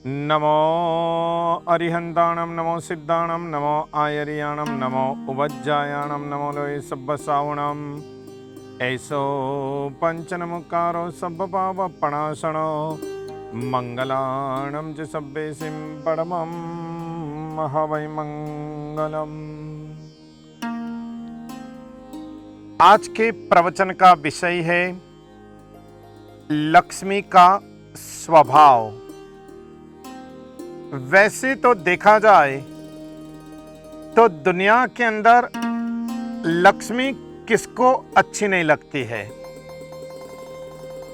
नमो अरिहंताणं नमो सिद्धाणं नमो आयरियाणं नमो उवज्जायाणं नमो लोय सब्बसावणं ऐसो पंचनमुकारो सब्बपावपणासनो मंगलाणं च सब्बेसिं परमं हवै मंगलम। आज के प्रवचन का विषय है लक्ष्मी का स्वभाव। वैसे तो देखा जाए तो दुनिया के अंदर लक्ष्मी किसको अच्छी नहीं लगती है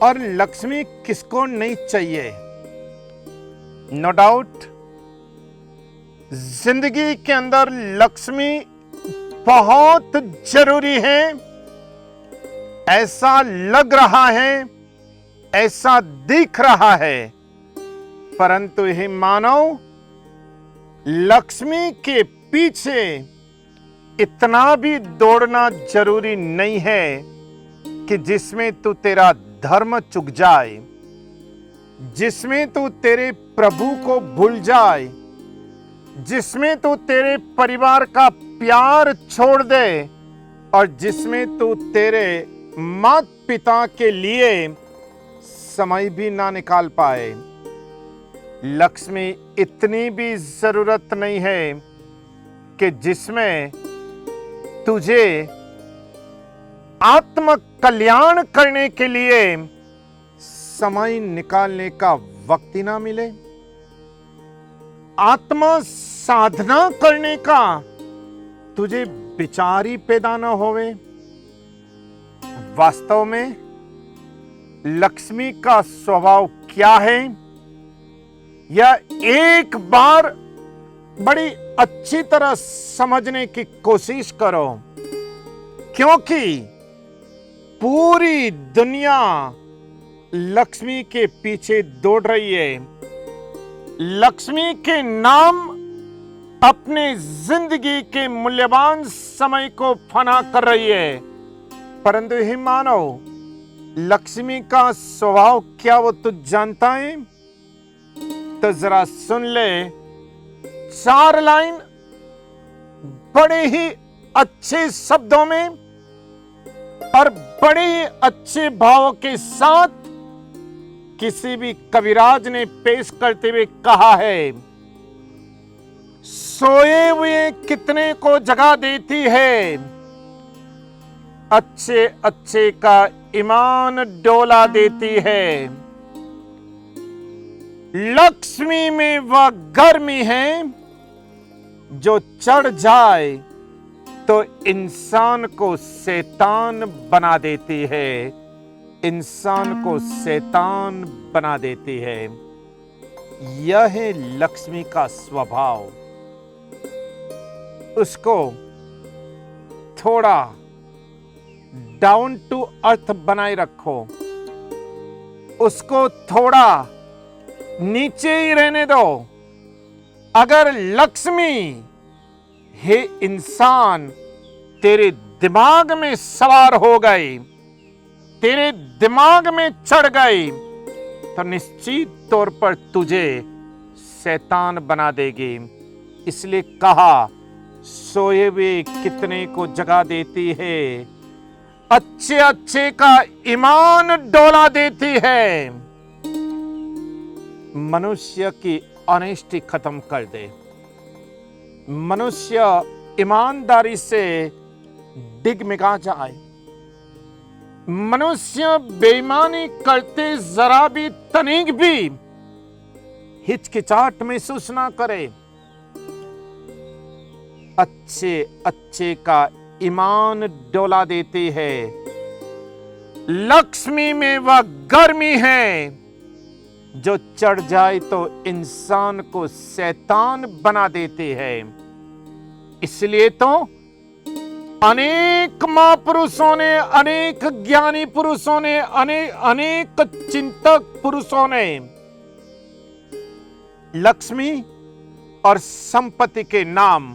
और लक्ष्मी किसको नहीं चाहिए। नो डाउट जिंदगी के अंदर लक्ष्मी बहुत जरूरी है, ऐसा लग रहा है, ऐसा दिख रहा है, परंतु यह मानव लक्ष्मी के पीछे इतना भी दौड़ना जरूरी नहीं है कि जिसमें तू तेरा धर्म चुक जाए, जिसमें तू तेरे प्रभु को भूल जाए, जिसमें तू तेरे परिवार का प्यार छोड़ दे और जिसमें तू तेरे माता पिता के लिए समय भी ना निकाल पाए। लक्ष्मी इतनी भी जरूरत नहीं है कि जिसमें तुझे आत्म कल्याण करने के लिए समय निकालने का वक्त ही ना मिले, आत्मा साधना करने का तुझे विचार ही पैदा न होवे। वास्तव में लक्ष्मी का स्वभाव क्या है यह एक बार बड़ी अच्छी तरह समझने की कोशिश करो, क्योंकि पूरी दुनिया लक्ष्मी के पीछे दौड़ रही है, लक्ष्मी के नाम अपने जिंदगी के मूल्यवान समय को फना कर रही है। परंतु हे मानव, लक्ष्मी का स्वभाव क्या वो तू जानता है? तो जरा सुन ले, 4 लाइन बड़े ही अच्छे शब्दों में और बड़े ही अच्छे भाव के साथ किसी भी कविराज ने पेश करते हुए कहा है, सोए हुए कितने को जगा देती है, अच्छे अच्छे का ईमान डोला देती है। लक्ष्मी में वह गर्मी है जो चढ़ जाए तो इंसान को शैतान बना देती है, इंसान को शैतान बना देती है। यह है लक्ष्मी का स्वभाव। उसको थोड़ा डाउन टू अर्थ बनाए रखो, उसको थोड़ा नीचे ही रहने दो। अगर लक्ष्मी हे इंसान तेरे दिमाग में सवार हो गई, तेरे दिमाग में चढ़ गई, तो निश्चित तौर पर तुझे शैतान बना देगी। इसलिए कहा, सोए हुए कितने को जगा देती है, अच्छे अच्छे का ईमान डोला देती है। मनुष्य की ऑनेस्टी खत्म कर दे, मनुष्य ईमानदारी से डिगमिगा जाए, मनुष्य बेईमानी करते जरा भी तनिक भी हिचकिचाहट महसूस ना करे। अच्छे अच्छे का ईमान डोला देती है। लक्ष्मी में वह गर्मी है जो चढ़ जाए तो इंसान को शैतान बना देती है। इसलिए तो अनेक महापुरुषों ने, अनेक ज्ञानी पुरुषों ने, अनेक चिंतक पुरुषों ने लक्ष्मी और संपत्ति के नाम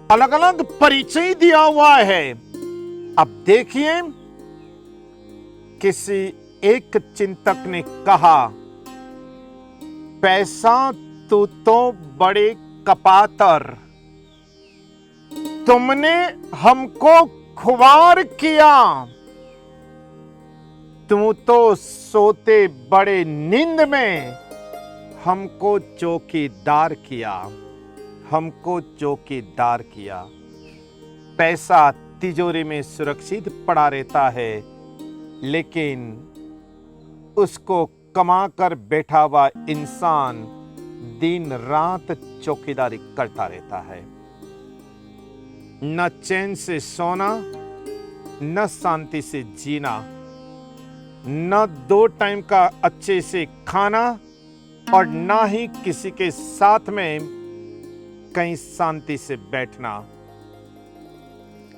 अलग अलग परिचय दिया हुआ है। अब देखिए, किसी एक चिंतक ने कहा पैसा तू तो बड़े कपातर, तुमने हमको खुवार किया, तू तो सोते बड़े नींद में हमको चौकीदार किया, हमको चौकीदार किया। पैसा तिजोरी में सुरक्षित पड़ा रहता है, लेकिन उसको कमा कर बैठा हुआ इंसान दिन रात चौकीदारी करता रहता है। न चैन से सोना, न शांति से जीना, न 2 टाइम का अच्छे से खाना, और ना ही किसी के साथ में कहीं शांति से बैठना।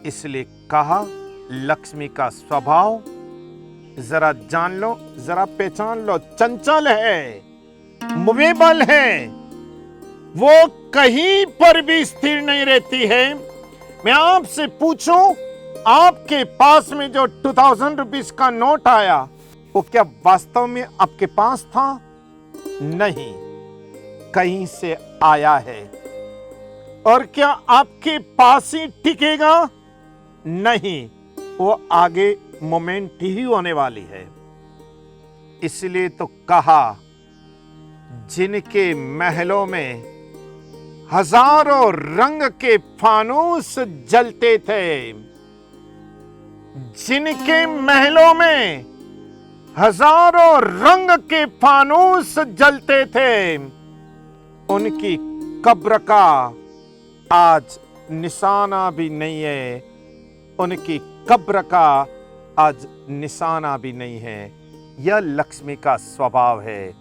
इसलिए कहा, लक्ष्मी का स्वभाव जरा जान लो, जरा पहचान लो। चंचल है, मूवेबल है, वो कहीं पर भी स्थिर नहीं रहती है। मैं आपसे पूछूं, आपके पास में जो 2000 रुपीस का नोट आया, वो क्या वास्तव में आपके पास था? नहीं, कहीं से आया है। और क्या आपके पास ही टिकेगा? नहीं, वो आगे मोमेंट ही होने वाली है। इसलिए तो कहा, जिनके महलों में हजारों रंग के फानूस जलते थे, जिनके महलों में हजारों रंग के फानूस जलते थे, उनकी कब्र का आज निशाना भी नहीं है, उनकी कब्र का आज निशाना भी नहीं है। यह लक्ष्मी का स्वभाव है।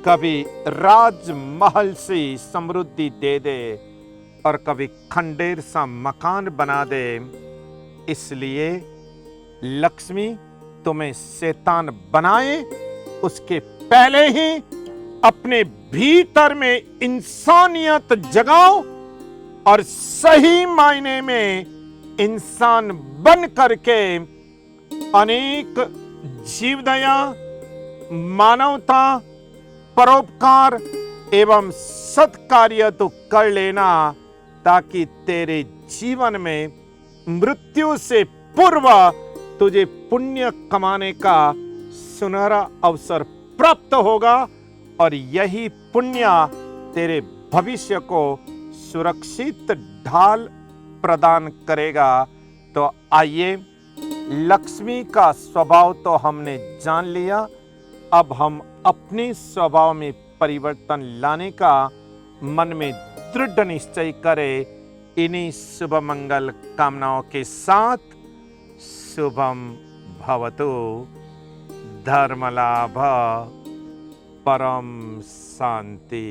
कभी राजमहल से समृद्धि दे दे और कभी खंडेर सा मकान बना दे। इसलिए लक्ष्मी तुम्हें शैतान बनाए उसके पहले ही अपने भीतर में इंसानियत जगाओ और सही मायने में इंसान बन करके अनेक जीवदया, मानवता, परोपकार एवं सत्कार्य तो कर लेना, ताकि तेरे जीवन में मृत्यु से पूर्व तुझे पुण्य कमाने का सुनहरा अवसर प्राप्त होगा और यही पुण्य तेरे भविष्य को सुरक्षित ढाल प्रदान करेगा। तो आइए, लक्ष्मी का स्वभाव तो हमने जान लिया, अब हम अपने स्वभाव में परिवर्तन लाने का मन में दृढ़ निश्चय करें। इन्हीं शुभ मंगल कामनाओं के साथ शुभम भवतु। धर्मलाभ, परम शांति।